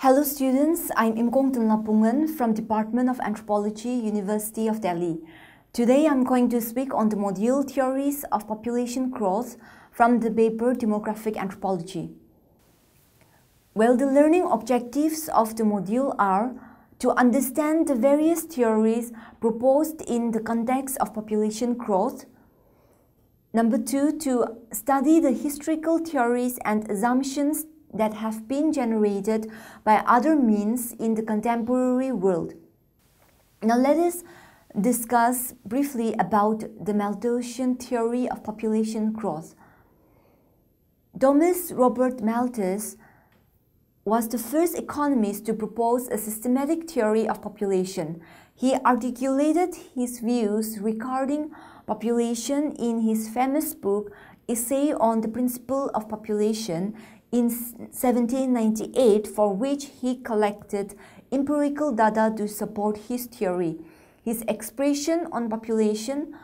Hello students, I'm Imkong Tunlapungan from Department of Anthropology, University of Delhi. Today I'm going to speak on the module Theories of Population Growth from the paper Demographic Anthropology. Well, the learning objectives of the module are to understand the various theories proposed in the context of population growth. Number 2, to study the historical theories and assumptions that have been generated by other means in the contemporary world. Now let us discuss briefly about the Malthusian theory of population growth. Thomas Robert Malthus was the first economist to propose a systematic theory of population. He articulated his views regarding population in his famous book, Essay on the Principle of Population, in 1798, for which he collected empirical data to support his theory. His expression on population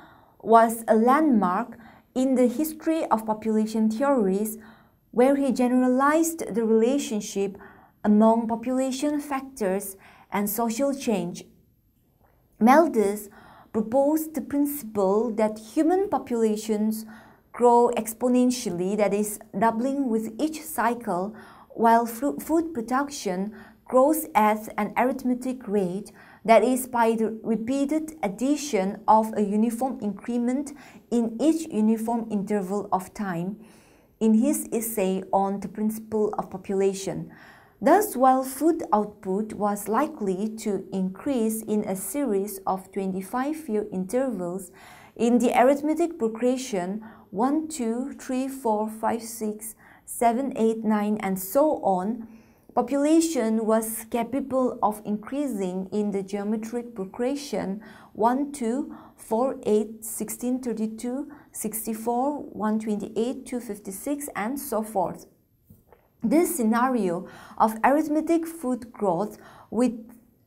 was a landmark in the history of population theories, where he generalized the relationship among population factors and social change. Malthus proposed the principle that human populations grow exponentially, that is, doubling with each cycle, while food production grows at an arithmetic rate, that is, by the repeated addition of a uniform increment in each uniform interval of time, in his essay on the principle of population. Thus, while food output was likely to increase in a series of 25-year intervals, in the arithmetic progression 1, 2, 3, 4, 5, 6, 7, 8, 9, and so on, population was capable of increasing in the geometric progression 1, 2, 4, 8, 16, 32, 64, 128, 256, and so forth. This scenario of arithmetic food growth with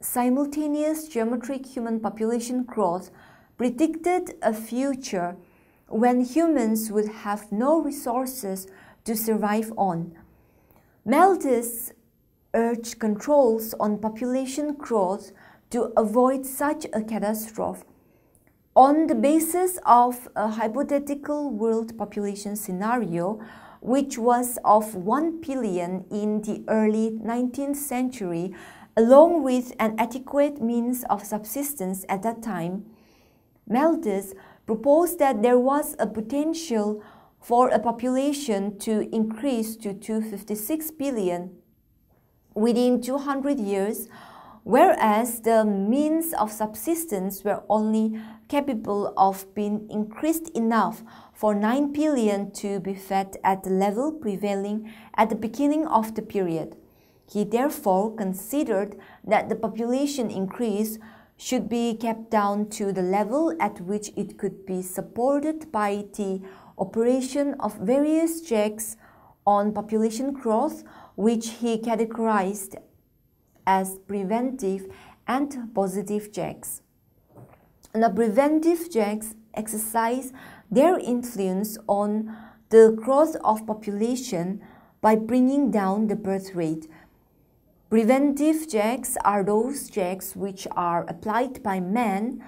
simultaneous geometric human population growth predicted a future when humans would have no resources to survive on. Malthus urged controls on population growth to avoid such a catastrophe. On the basis of a hypothetical world population scenario, which was of 1 billion in the early 19th century, along with an adequate means of subsistence at that time, Malthus proposed that there was a potential for a population to increase to 256 billion within 200 years, whereas the means of subsistence were only capable of being increased enough for 9 billion to be fed at the level prevailing at the beginning of the period. He therefore considered that the population increase should be kept down to the level at which it could be supported by the operation of various checks on population growth, which he categorized as preventive and positive checks. Now, preventive checks exercise their influence on the growth of population by bringing down the birth rate. Preventive checks are those checks which are applied by man,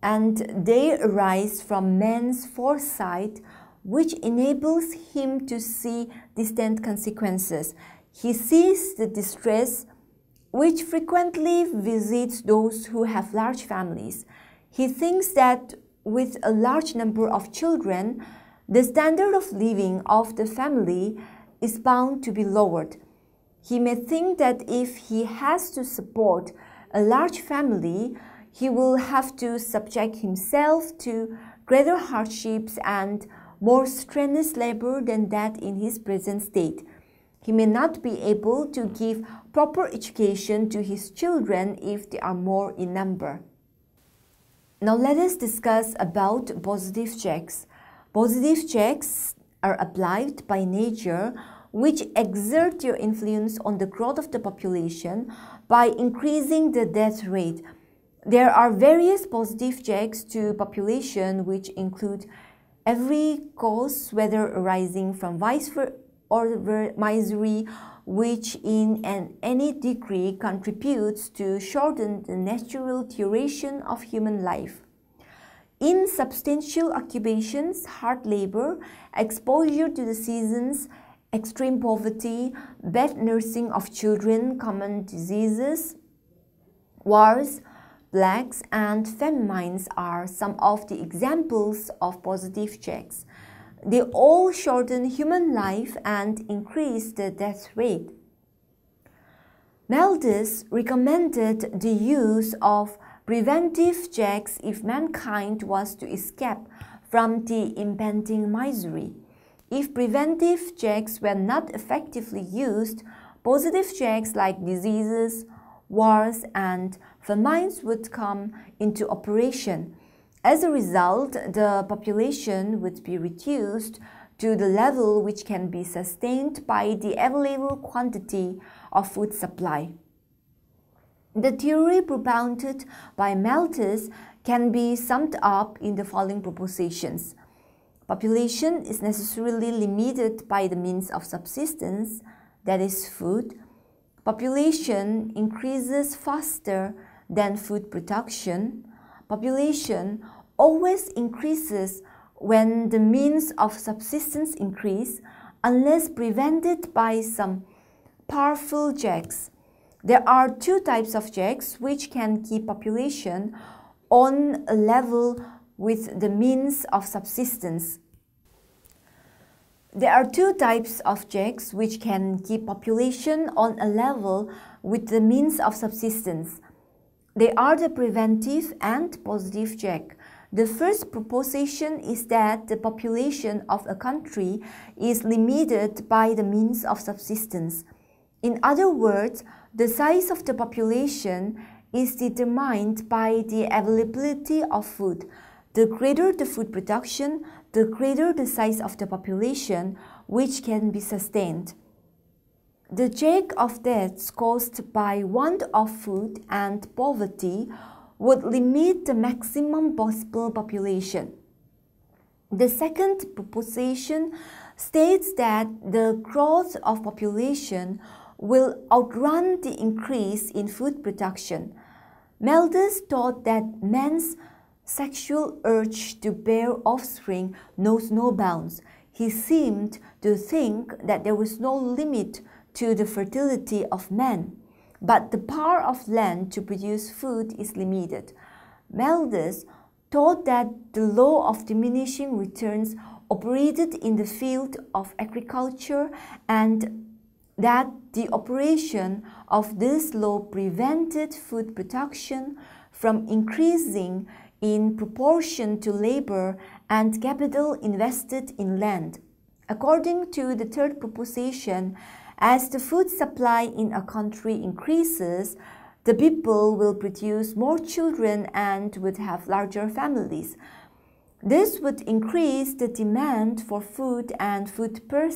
and they arise from man's foresight, which enables him to see distant consequences. He sees the distress which frequently visits those who have large families. He thinks that with a large number of children, the standard of living of the family is bound to be lowered. He may think that if he has to support a large family, he will have to subject himself to greater hardships and more strenuous labor than that in his present state. He may not be able to give proper education to his children if they are more in number. Now let us discuss about positive checks. Positive checks are applied by nature, which exert their influence on the growth of the population by increasing the death rate. There are various positive checks to population which include every cause, whether arising from vice or misery, which in any degree contributes to shorten the natural duration of human life. Insubstantial occupations, hard labor, exposure to the seasons, extreme poverty, bad nursing of children, common diseases, wars, plagues, and famines are some of the examples of positive checks. They all shorten human life and increase the death rate. Malthus recommended the use of preventive checks if mankind was to escape from the impending misery. If preventive checks were not effectively used, positive checks like diseases, wars, and famines would come into operation. As a result, the population would be reduced to the level which can be sustained by the available quantity of food supply. The theory propounded by Malthus can be summed up in the following propositions. Population is necessarily limited by the means of subsistence, that is food. Population increases faster than food production. Population always increases when the means of subsistence increase, unless prevented by some powerful checks. There are two types of checks which can keep population on a level with the means of subsistence. There are two types of checks which can keep population on a level with the means of subsistence. They are the preventive and positive check. The first proposition is that the population of a country is limited by the means of subsistence. In other words, the size of the population is determined by the availability of food. The greater the food production, the greater the size of the population which can be sustained. The check of deaths caused by want of food and poverty would limit the maximum possible population. The second proposition states that the growth of population will outrun the increase in food production. Malthus taught that man's sexual urge to bear offspring knows no bounds. He seemed to think that there was no limit to the fertility of man, but the power of land to produce food is limited. Malthus taught that the law of diminishing returns operated in the field of agriculture and that the operation of this law prevented food production from increasing in proportion to labor and capital invested in land. According to the third proposition, as the food supply in a country increases, the people will produce more children and would have larger families. This would increase the demand for food, and food per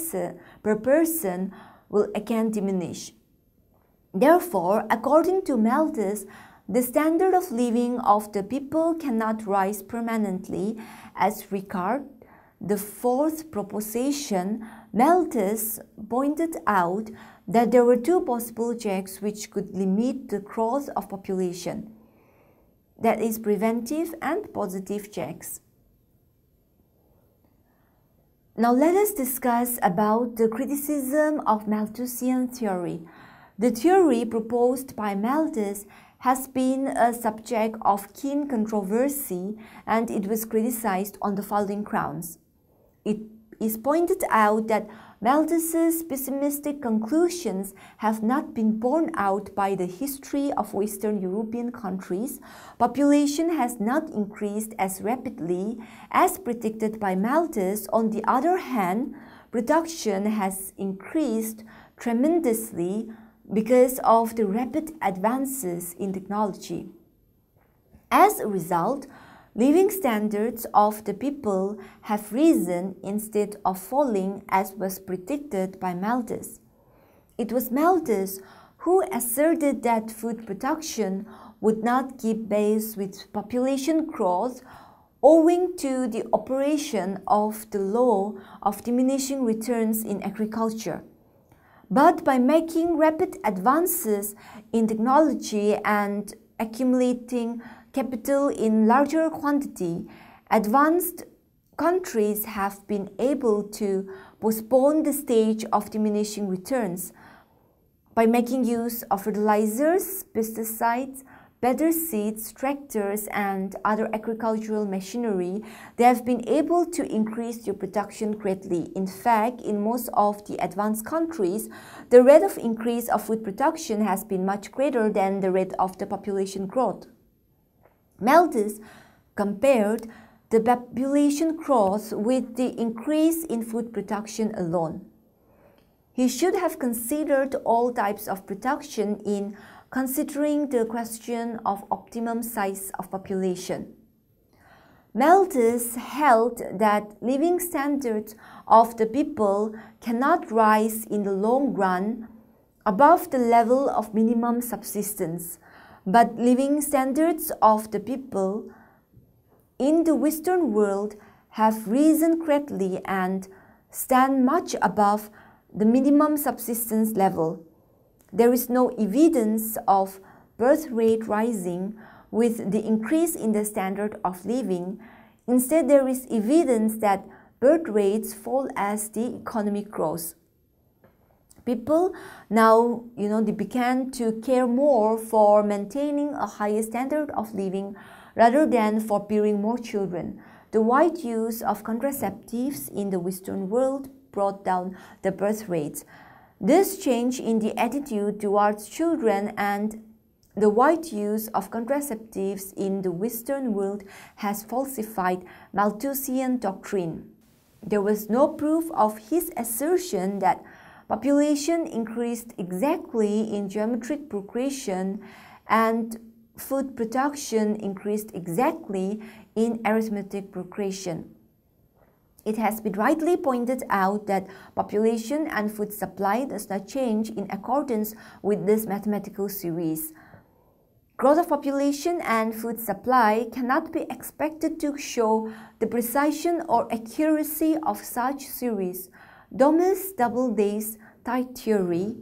person will again diminish. Therefore, according to Malthus, the standard of living of the people cannot rise permanently. As regards the fourth proposition, Malthus pointed out that there were two possible checks which could limit the growth of population, that is, preventive and positive checks. Now let us discuss about the criticism of Malthusian theory. The theory proposed by Malthus has been a subject of keen controversy, and it was criticized on the following grounds. It is pointed out that Malthus's pessimistic conclusions have not been borne out by the history of Western European countries. Population has not increased as rapidly as predicted by Malthus. On the other hand, production has increased tremendously because of the rapid advances in technology. As a result, living standards of the people have risen instead of falling as was predicted by Malthus. It was Malthus who asserted that food production would not keep pace with population growth owing to the operation of the law of diminishing returns in agriculture. But by making rapid advances in technology and accumulating capital in larger quantity, advanced countries have been able to postpone the stage of diminishing returns. By making use of fertilizers, pesticides, better seeds, tractors, and other agricultural machinery, they have been able to increase their production greatly. In fact, in most of the advanced countries, the rate of increase of food production has been much greater than the rate of the population growth. Malthus compared the population growth with the increase in food production alone. He should have considered all types of production in considering the question of optimum size of population. Malthus held that living standards of the people cannot rise in the long run above the level of minimum subsistence, but living standards of the people in the Western world have risen greatly and stand much above the minimum subsistence level. There is no evidence of birth rate rising with the increase in the standard of living. Instead, there is evidence that birth rates fall as the economy grows. People now, they began to care more for maintaining a higher standard of living rather than for bearing more children. The wide use of contraceptives in the Western world brought down the birth rates. This change in the attitude towards children and the wide use of contraceptives in the Western world has falsified Malthusian doctrine. There was no proof of his assertion that population increased exactly in geometric progression and food production increased exactly in arithmetic progression. It has been rightly pointed out that population and food supply does not change in accordance with this mathematical series. Growth of population and food supply cannot be expected to show the precision or accuracy of such series. Dobbs Doubleday's tide theory.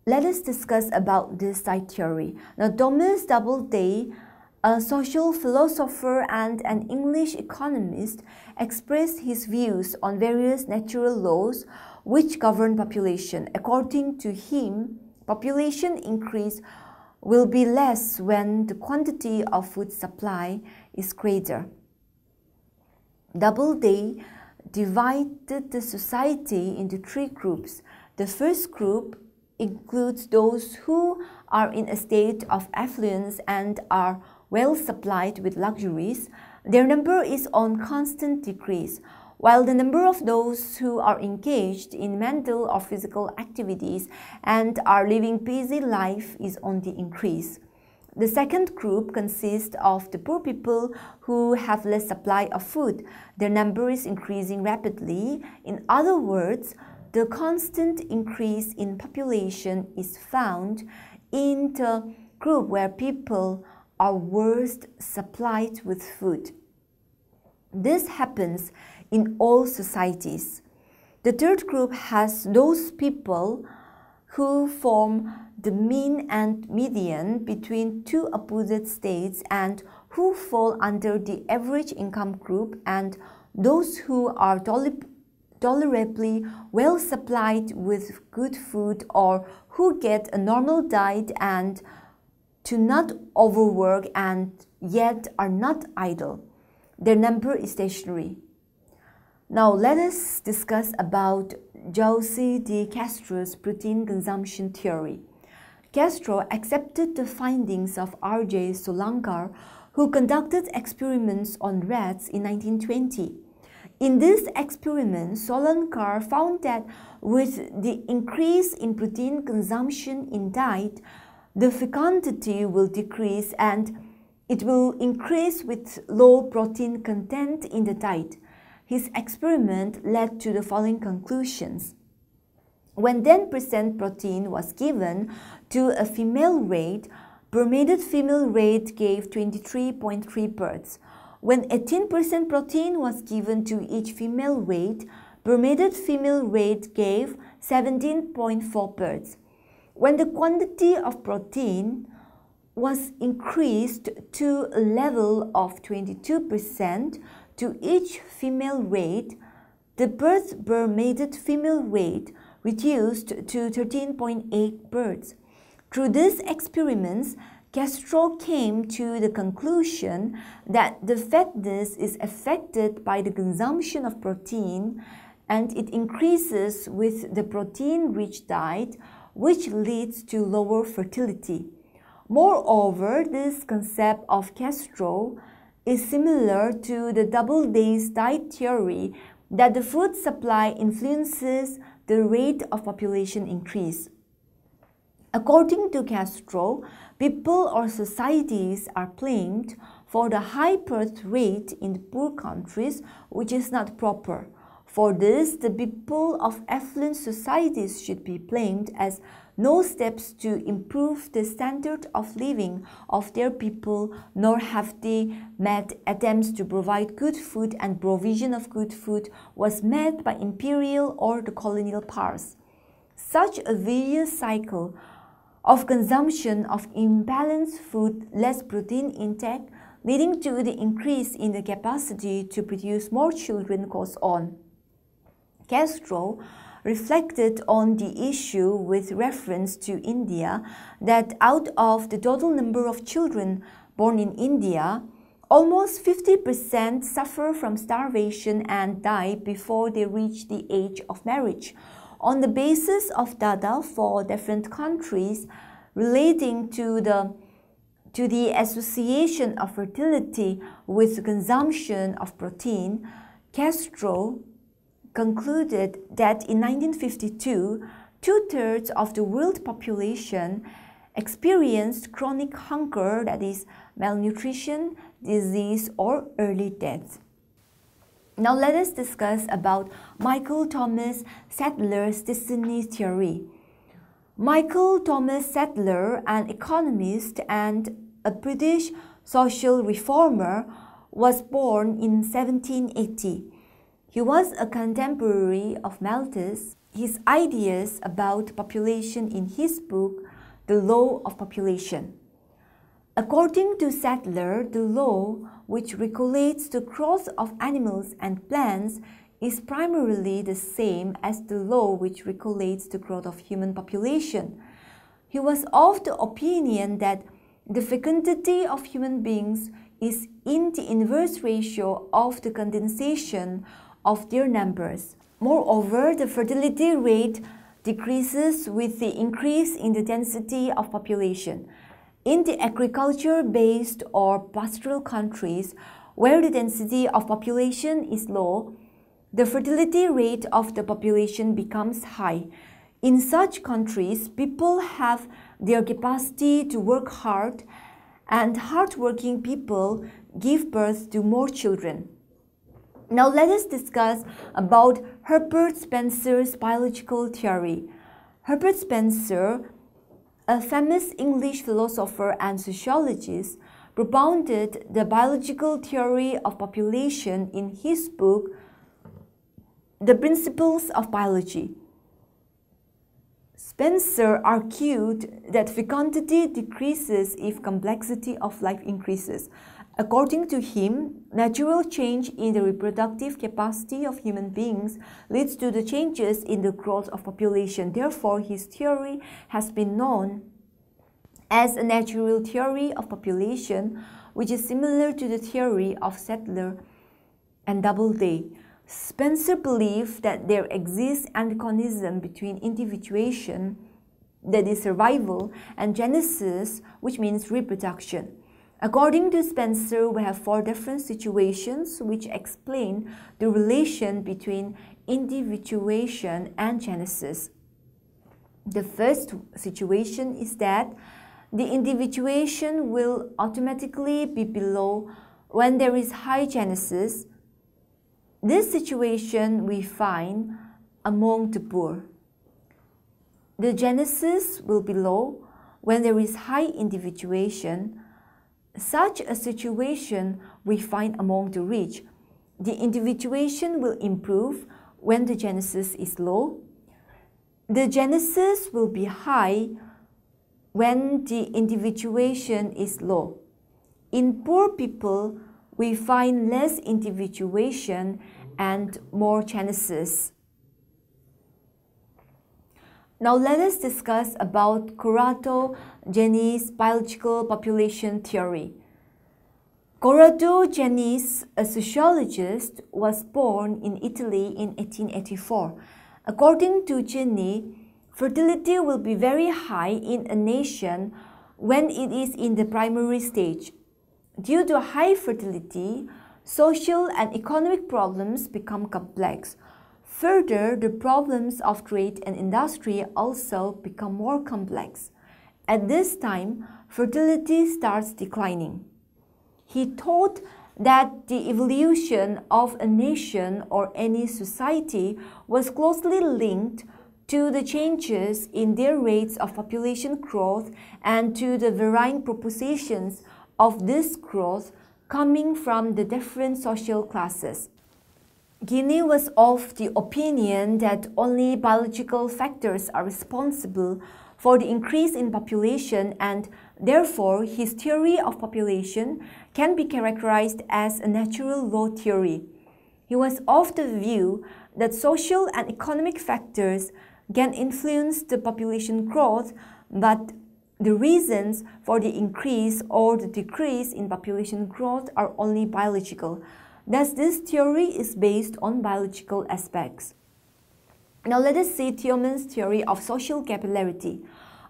Let us discuss about this tide theory. Now, Dobbs Doubleday, a social philosopher and an English economist, expressed his views on various natural laws which govern population. According to him, population increase will be less when the quantity of food supply is greater. Doubleday divided the society into three groups. The first group includes those who are in a state of affluence and are well supplied with luxuries. Their number is on constant decrease, while the number of those who are engaged in mental or physical activities and are living busy life is on the increase. The second group consists of the poor people who have less supply of food. Their number is increasing rapidly. In other words, the constant increase in population is found in the group where people are worst supplied with food. This happens in all societies. The third group has those people who form the mean and median between two opposite states and who fall under the average income group, and those who are tolerably well supplied with good food or who get a normal diet and to not overwork and yet are not idle. Their number is stationary. Now let us discuss about Jose de Castro's protein consumption theory. Castro accepted the findings of R.J. Solankar, who conducted experiments on rats in 1920. In this experiment, Solankar found that with the increase in protein consumption in diet, the fecundity will decrease and it will increase with low protein content in the diet. His experiment led to the following conclusions. When 10% protein was given to a female rat, per mated female rat gave 23.3 birds. When 18% protein was given to each female rat, per mated female rate gave 17.4 birds. When the quantity of protein was increased to a level of 22% to each female rate, the birds per mated female rate reduced to 13.8 birds. Through these experiments, Castro came to the conclusion that the fatness is affected by the consumption of protein, and it increases with the protein-rich diet, which leads to lower fertility. Moreover, this concept of Castro is similar to the double days diet theory that the food supply influences the rate of population increase. According to Castro, people or societies are blamed for the high birth rate in the poor countries, which is not proper. For this, the people of affluent societies should be blamed, as no steps to improve the standard of living of their people, nor have they made attempts to provide good food, and provision of good food was made by imperial or the colonial powers. Such a vicious cycle of consumption of imbalanced food, less protein intake, leading to the increase in the capacity to produce more children goes on. Castro reflected on the issue with reference to India, that out of the total number of children born in India, almost 50% suffer from starvation and die before they reach the age of marriage. On the basis of data for different countries relating to the association of fertility with the consumption of protein, Castro concluded that in 1952, 2/3 of the world population experienced chronic hunger, that is, malnutrition, disease, or early death. Now let us discuss about Michael Thomas Sadler's destiny theory. Michael Thomas Sadler, an economist and a British social reformer, was born in 1780. He was a contemporary of Malthus. His ideas about population in his book, The Law of Population. According to Sadler, the law which regulates the growth of animals and plants is primarily the same as the law which regulates the growth of human population. He was of the opinion that the fecundity of human beings is in the inverse ratio of the condensation of their numbers. Moreover, the fertility rate decreases with the increase in the density of population. In the agriculture-based or pastoral countries where the density of population is low, the fertility rate of the population becomes high. In such countries, people have their capacity to work hard, and hardworking people give birth to more children. Now let us discuss about Herbert Spencer's biological theory. Herbert Spencer, a famous English philosopher and sociologist, propounded the biological theory of population in his book, The Principles of Biology. Spencer argued that fecundity decreases if complexity of life increases. According to him, natural change in the reproductive capacity of human beings leads to the changes in the growth of population. Therefore, his theory has been known as a natural theory of population, which is similar to the theory of Sadler and Doubleday. Spencer believed that there exists antagonism between individuation, that is survival, and genesis, which means reproduction. According to Spencer, we have 4 different situations which explain the relation between individuation and genesis. The first situation is that the individuation will automatically be below when there is high genesis. This situation we find among the poor. The genesis will be low when there is high individuation. Such a situation we find among the rich. The individuation will improve when the genesis is low. The genesis will be high when the individuation is low. In poor people, we find less individuation and more genesis. Now let us discuss about Corrado Geni's biological population theory. Corrado Geni, a sociologist, was born in Italy in 1884. According to Geni, fertility will be very high in a nation when it is in the primary stage. Due to high fertility, social and economic problems become complex. Further, the problems of trade and industry also become more complex. At this time, fertility starts declining. He thought that the evolution of a nation or any society was closely linked to the changes in their rates of population growth and to the varying propositions of this growth coming from the different social classes. Geni was of the opinion that only biological factors are responsible for the increase in population, and therefore his theory of population can be characterized as a natural law theory. He was of the view that social and economic factors can influence the population growth, but the reasons for the increase or the decrease in population growth are only biological. Thus, this theory is based on biological aspects. Now let us see Thielman's theory of social capillarity.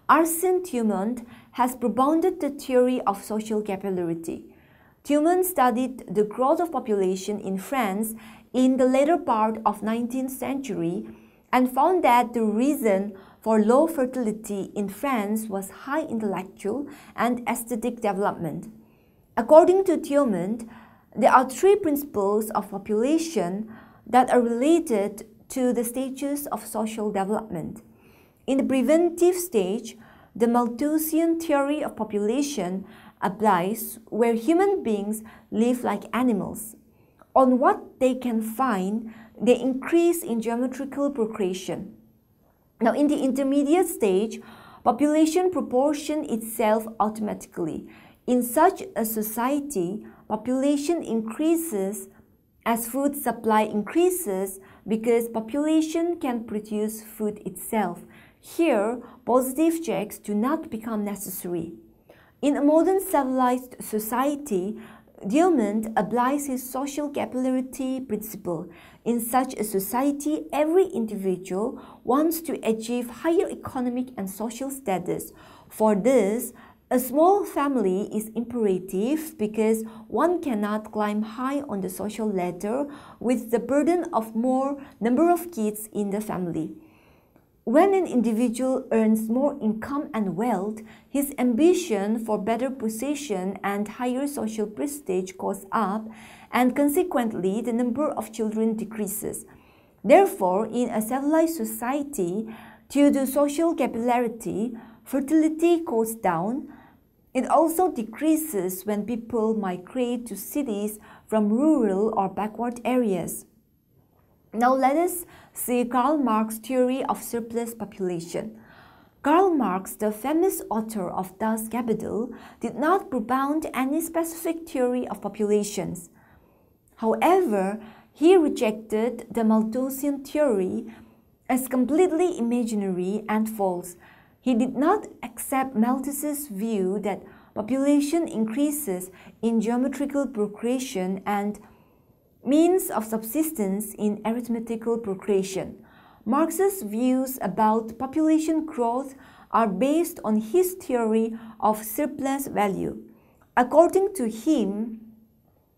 Arsène Thielman has propounded the theory of social capillarity. Thielman studied the growth of population in France in the later part of 19th century and found that the reason for low fertility in France was high intellectual and aesthetic development. According to Thielman, there are three principles of population that are related to the stages of social development. In the preventive stage, the Malthusian theory of population applies where human beings live like animals. On what they can find, they increase in geometrical progression. Now, in the intermediate stage, population proportion itself automatically. In such a society, population increases as food supply increases because population can produce food itself. Here, positive checks do not become necessary. In a modern civilized society, Thielman applies his social capillarity principle. In such a society, every individual wants to achieve higher economic and social status. For this, a small family is imperative because one cannot climb high on the social ladder with the burden of more number of kids in the family. When an individual earns more income and wealth, his ambition for better position and higher social prestige goes up, and consequently the number of children decreases. Therefore, in a civilized society, due to social capillarity, fertility goes down. It also decreases when people migrate to cities from rural or backward areas. Now let us see Karl Marx's theory of surplus population. Karl Marx, the famous author of Das Kapital, did not propound any specific theory of populations. However, he rejected the Malthusian theory as completely imaginary and false. He did not accept Malthus's view that population increases in geometrical progression and means of subsistence in arithmetical progression. Marx's views about population growth are based on his theory of surplus value. According to him,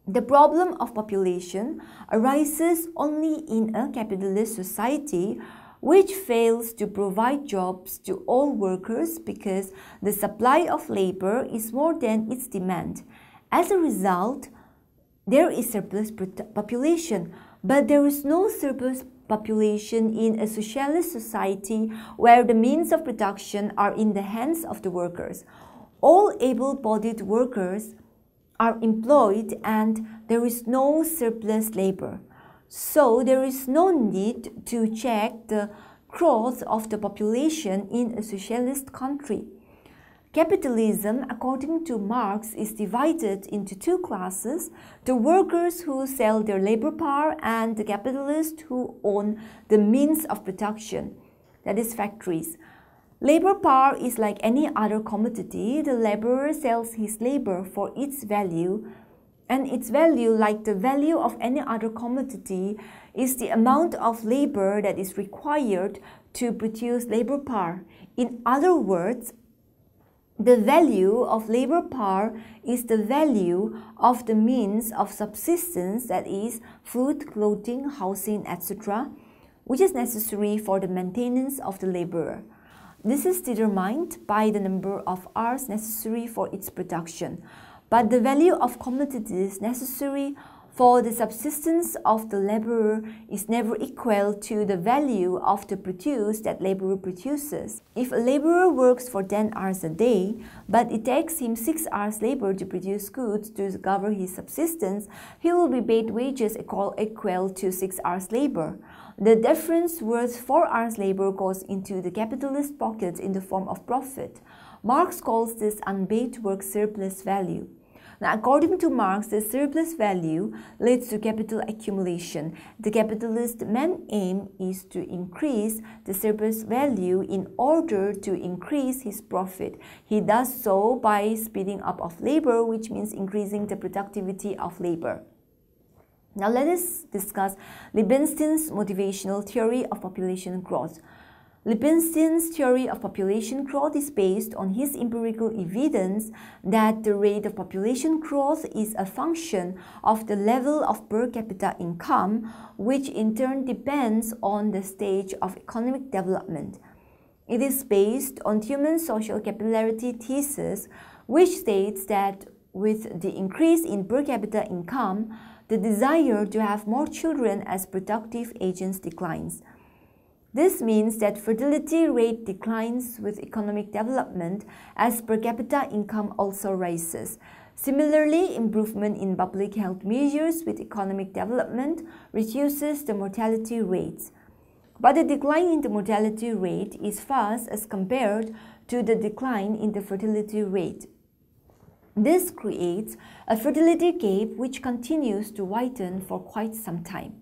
the problem of population arises only in a capitalist society which fails to provide jobs to all workers because the supply of labor is more than its demand. As a result, there is surplus population, but there is no surplus population in a socialist society where the means of production are in the hands of the workers. All able-bodied workers are employed and there is no surplus labor. So there is no need to check the growth of the population in a socialist country. Capitalism, according to Marx, is divided into two classes: the workers who sell their labor power and the capitalists who own the means of production, that is, factories. Labor power is like any other commodity. The laborer sells his labor for its value, and its value, like the value of any other commodity, is the amount of labor that is required to produce labor power. In other words, the value of labor power is the value of the means of subsistence, that is, food, clothing, housing, etc., which is necessary for the maintenance of the laborer. This is determined by the number of hours necessary for its production. But the value of commodities necessary for the subsistence of the laborer is never equal to the value of the produce that laborer produces. If a laborer works for 10 hours a day, but it takes him 6 hours labor to produce goods to cover his subsistence, he will be paid wages equal to 6 hours labor. The difference worth 4 hours labor goes into the capitalist pocket in the form of profit. Marx calls this unpaid work surplus value. Now, according to Marx, the surplus value leads to capital accumulation. The capitalist main aim is to increase the surplus value in order to increase his profit. He does so by speeding up of labor, which means increasing the productivity of labor. Now, let us discuss Liebestein's motivational theory of population growth. Liebestein's theory of population growth is based on his empirical evidence that the rate of population growth is a function of the level of per capita income, which in turn depends on the stage of economic development. It is based on human social capillarity thesis, which states that with the increase in per capita income, the desire to have more children as productive agents declines. This means that fertility rate declines with economic development as per capita income also rises. Similarly, improvement in public health measures with economic development reduces the mortality rates. But the decline in the mortality rate is fast as compared to the decline in the fertility rate. This creates a fertility gap which continues to widen for quite some time.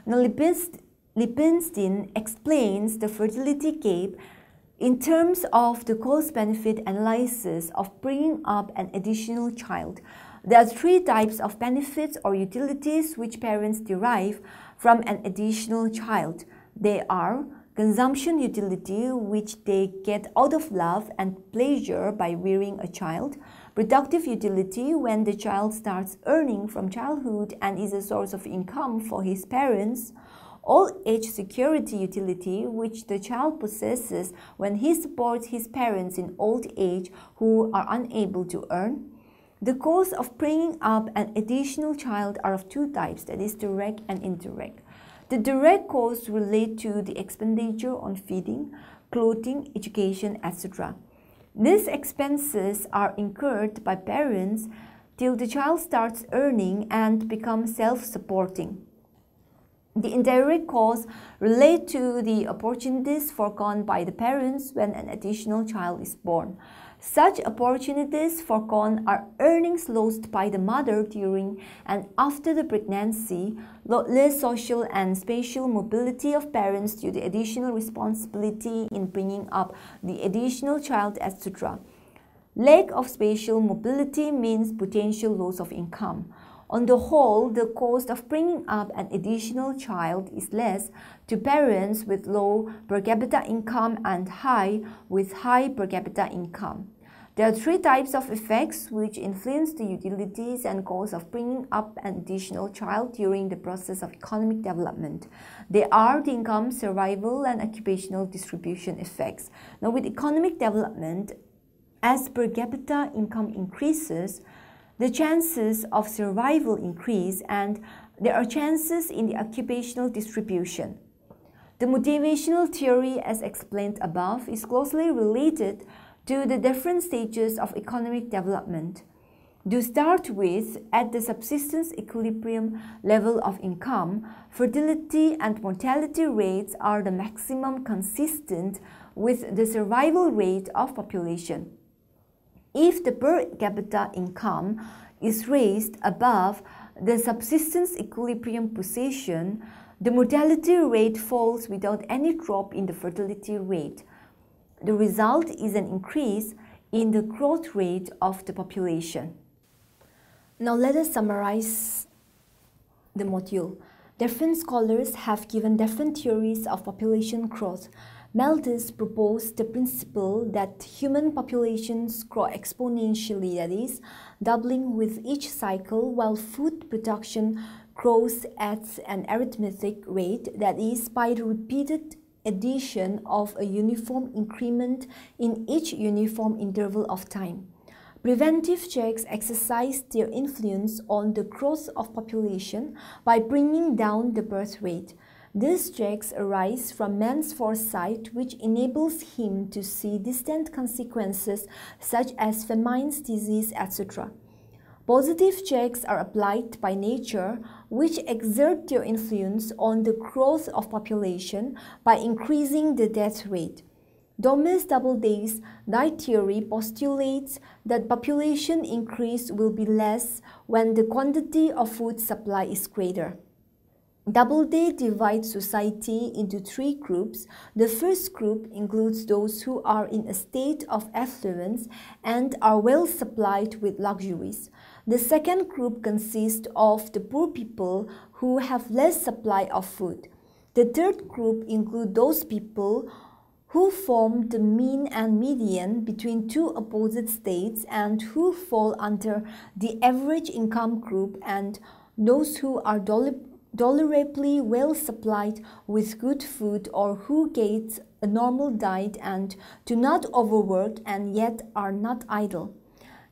Now, Liebestein explains the fertility gap in terms of the cost-benefit analysis of bringing up an additional child. There are three types of benefits or utilities which parents derive from an additional child. They are consumption utility, which they get out of love and pleasure by rearing a child; productive utility, when the child starts earning from childhood and is a source of income for his parents; old age security utility, which the child possesses when he supports his parents in old age who are unable to earn. The costs of bringing up an additional child are of two types, that is, direct and indirect. The direct costs relate to the expenditure on feeding, clothing, education, etc. These expenses are incurred by parents till the child starts earning and becomes self-supporting. The indirect costs relate to the opportunities foregone by the parents when an additional child is born. Such opportunities foregone are earnings lost by the mother during and after the pregnancy, less social and spatial mobility of parents due to additional responsibility in bringing up the additional child, etc. Lack of spatial mobility means potential loss of income. On the whole, the cost of bringing up an additional child is less to parents with low per capita income and high with high per capita income. There are three types of effects which influence the utilities and costs of bringing up an additional child during the process of economic development. They are the income, survival, and occupational distribution effects. Now, with economic development, as per capita income increases, the chances of survival increase and there are chances in the occupational distribution. The motivational theory, as explained above, is closely related to the different stages of economic development. To start with, at the subsistence equilibrium level of income, fertility and mortality rates are the maximum consistent with the survival rate of population. If the per capita income is raised above the subsistence equilibrium position, the mortality rate falls without any drop in the fertility rate. The result is an increase in the growth rate of the population. Now let us summarize the module. Different scholars have given different theories of population growth. Malthus proposed the principle that human populations grow exponentially, that is, doubling with each cycle, while food production grows at an arithmetic rate, that is, by the repeated addition of a uniform increment in each uniform interval of time. Preventive checks exercise their influence on the growth of population by bringing down the birth rate. These checks arise from man's foresight, which enables him to see distant consequences such as famines, disease, etc. Positive checks are applied by nature, which exert their influence on the growth of population by increasing the death rate. Domis Doubleday's diet theory postulates that population increase will be less when the quantity of food supply is greater. Doubleday divides society into three groups. The first group includes those who are in a state of affluence and are well supplied with luxuries. The second group consists of the poor people who have less supply of food. The third group includes those people who form the mean and median between two opposite states and who fall under the average income group, and those who are tolerably well supplied with good food or who get a normal diet and do not overwork and yet are not idle.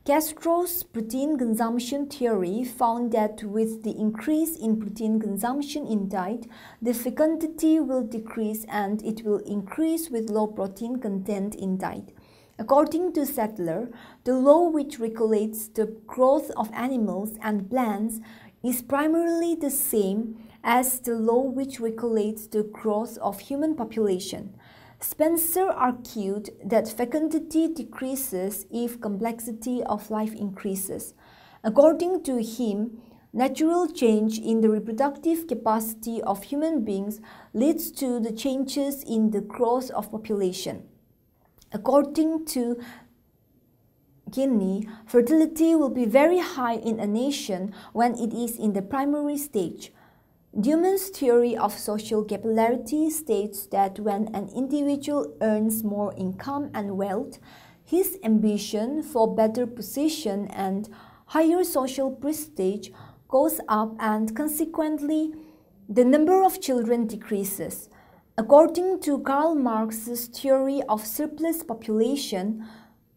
Castro's protein consumption theory found that with the increase in protein consumption in diet, the fecundity will decrease and it will increase with low protein content in diet. According to Sattler, the law which regulates the growth of animals and plants is primarily the same as the law which regulates the growth of human population. Spencer argued that fecundity decreases if complexity of life increases. According to him, natural change in the reproductive capacity of human beings leads to the changes in the growth of population. According to Guinea, fertility will be very high in a nation when it is in the primary stage. Duman's theory of social capillarity states that when an individual earns more income and wealth, his ambition for better position and higher social prestige goes up and consequently the number of children decreases. According to Karl Marx's theory of surplus population,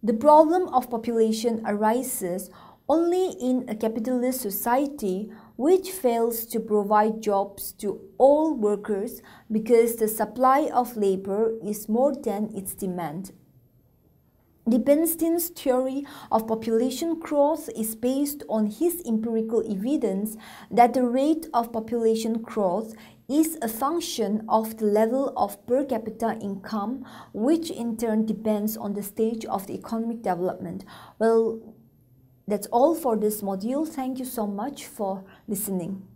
the problem of population arises only in a capitalist society which fails to provide jobs to all workers because the supply of labor is more than its demand. Libenstein's theory of population growth is based on his empirical evidence that the rate of population growth is a function of the level of per capita income, which in turn depends on the stage of the economic development. Well, that's all for this module. Thank you so much for listening.